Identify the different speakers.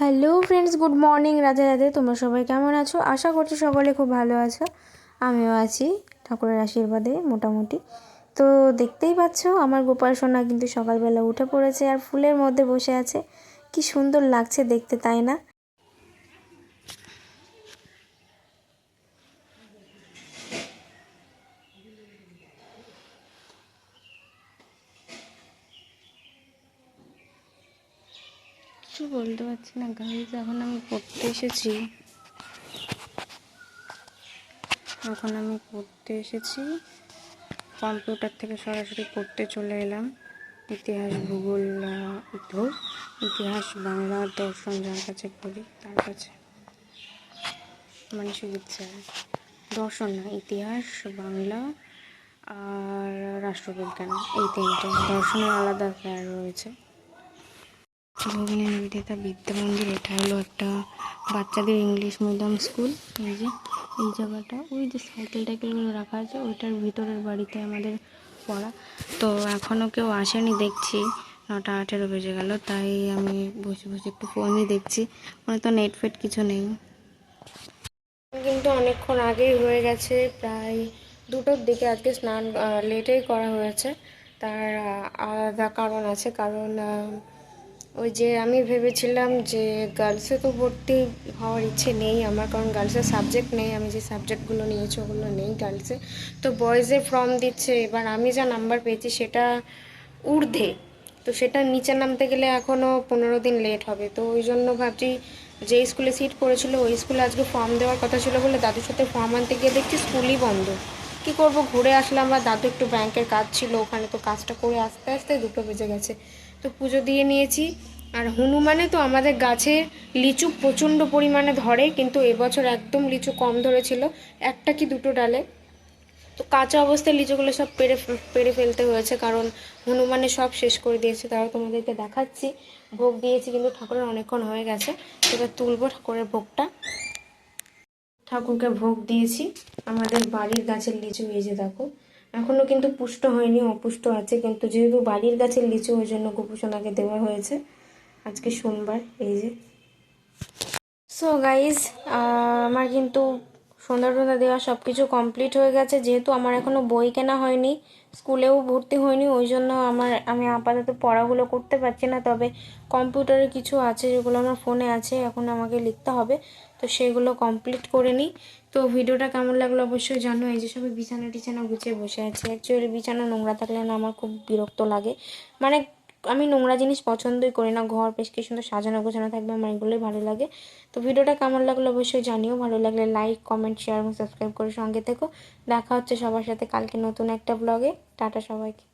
Speaker 1: Hello friends, good morning, Radhe Radhe. তোমরা সবাই কেমন আছো? আশা করছি সকলে খুব ভালো আছো। আমিও আছি ঠাকুরের আশীর্বাদে মোটামুটি। তো দেখতেই পাচ্ছ আমার গোপাল সোনা কিন্তু সকালবেলা উঠে পড়েছে আর ফুলের মধ্যে বসে আছে। কি সুন্দর লাগছে দেখতে, তাই না? কিছু বলতে পারছি না গাইজ। এখন আমি পড়তে এসেছি কম্পিউটার থেকে সরাসরি পড়তে চলে এলাম। ইতিহাস, ভূগোল, ইতিহাস, বাংলা, দর্শন যার কাছে পড়ি তার কাছে, মানে সুবিধা। দর্শন না, ইতিহাস, বাংলা আর রাষ্ট্রবিজ্ঞান, এই তিনটে। দর্শনের আলাদা ফেয়ার রয়েছে। ভগিনী নিবেদিতা বিদ্যা মন্দির, এটা হলো একটা বাচ্চাদের ইংলিশ মিডিয়াম স্কুল। এই যে এই জায়গাটা, ওই যে সাইকেলগুলো রাখা আছে ওইটার ভিতরের বাড়িতে আমাদের পড়া। তো এখনও কেউ আসেনি দেখছি, 9:18 বেজে গেল। তাই আমি বসে বসে একটু ফোনই দেখছি, মানে তো নেট ফেট কিছু নেই। কিন্তু অনেকক্ষণ আগেই হয়ে গেছে, প্রায় 2টোর দিকে। আজকে স্নান লেটেই করা হয়েছে। তার আলাদা কারণ আছে, কারণ ওই যে আমি ভেবেছিলাম যে গার্লসে তো ভর্তি হওয়ার ইচ্ছে নেই আমার, কারণ গার্লসের সাবজেক্ট নেই। আমি যে সাবজেক্টগুলো নিয়েছি ওগুলো নেই গার্লসে। তো বয়েজে ফর্ম দিচ্ছে। এবার আমি যা নাম্বার পেয়েছি সেটা ঊর্ধ্বে, তো সেটা নিচে নামতে গেলে এখনও 15 দিন লেট হবে। তো ওই জন্য ভাবছি, যে স্কুলে সিট পড়েছিল ওই স্কুলে আজকে ফর্ম দেওয়ার কথা ছিল বলে দাদুর সাথে ফর্ম আনতে গিয়ে দেখছি স্কুলই বন্ধ। কি করব, ঘুরে আসলাম। আর দাদু একটু ব্যাংকের কাজ ছিল ওখানে, তো কাজটা করে আস্তে আস্তে 2টো বেজে গেছে। তো পুজো দিয়ে নিয়েছি। আর হনুমানে তো আমাদের গাছে লিচু প্রচণ্ড পরিমাণে ধরে, কিন্তু এবছর একদম লিচু কম ধরেছিল, একটা কি দুটো ডালে। তো কাঁচা অবস্থায় লিচুগুলো সব পেড়ে ফেলতে হয়েছে, কারণ হনুমানে সব শেষ করে দিয়েছে। তাও তোমাদেরকে দেখাচ্ছি। ভোগ দিয়েছি কিন্তু ঠাকুরের অনেকক্ষণ হয়ে গেছে। এবার তুলবো ঠাকুরের ভোগটা। ঠাকুরকে ভোগ দিয়েছি। আমাদের বাড়ির গাছের লিচু, এই যে দেখো, এখনও কিন্তু পুষ্ট হয়নি, অপুষ্ট আছে। কিন্তু যেহেতু বাড়ির গাছের লিচু ওই জন্য গোপুসোনাকে দেওয়া হয়েছে। আজকে সোমবার, এই যে। সো গাইজ, আমার কিন্তু সন্ধ্যা টন্ধা দেওয়া সব কিছু কমপ্লিট হয়ে গেছে। যেহেতু আমার এখনও বই কেনা হয়নি, স্কুলেও ভর্তি হয়নি, ওই জন্য আমি আপাতত পড়াগুলো করতে পারছি না। তবে কম্পিউটারে কিছু আছে যেগুলো আমার ফোনে আছে, এখন আমাকে লিখতে হবে। তো সেগুলো কমপ্লিট করে নিই। তো ভিডিওটা কেমন লাগলো অবশ্যই জানো। এই যে সবাই বিছানা টিছানা গুছিয়ে বসে আছে। অ্যাকচুয়ালি বিছানা নোংরা থাকলে না আমার খুব বিরক্ত লাগে। মানে আমি নোংরা জিনিস পছন্দই করি না। ঘর বেশ কি সুন্দর সাজানো গোছানো থাকবে, আমার এগুলোই ভালো লাগে। তো ভিডিওটা কেমন লাগলো অবশ্যই জানিও। ভালো লাগলে লাইক, কমেন্ট, শেয়ার এবং সাবস্ক্রাইব করে সঙ্গে থেকো। দেখা হচ্ছে সবার সাথে কালকে নতুন একটা ব্লগে। টাটা সবাইকে।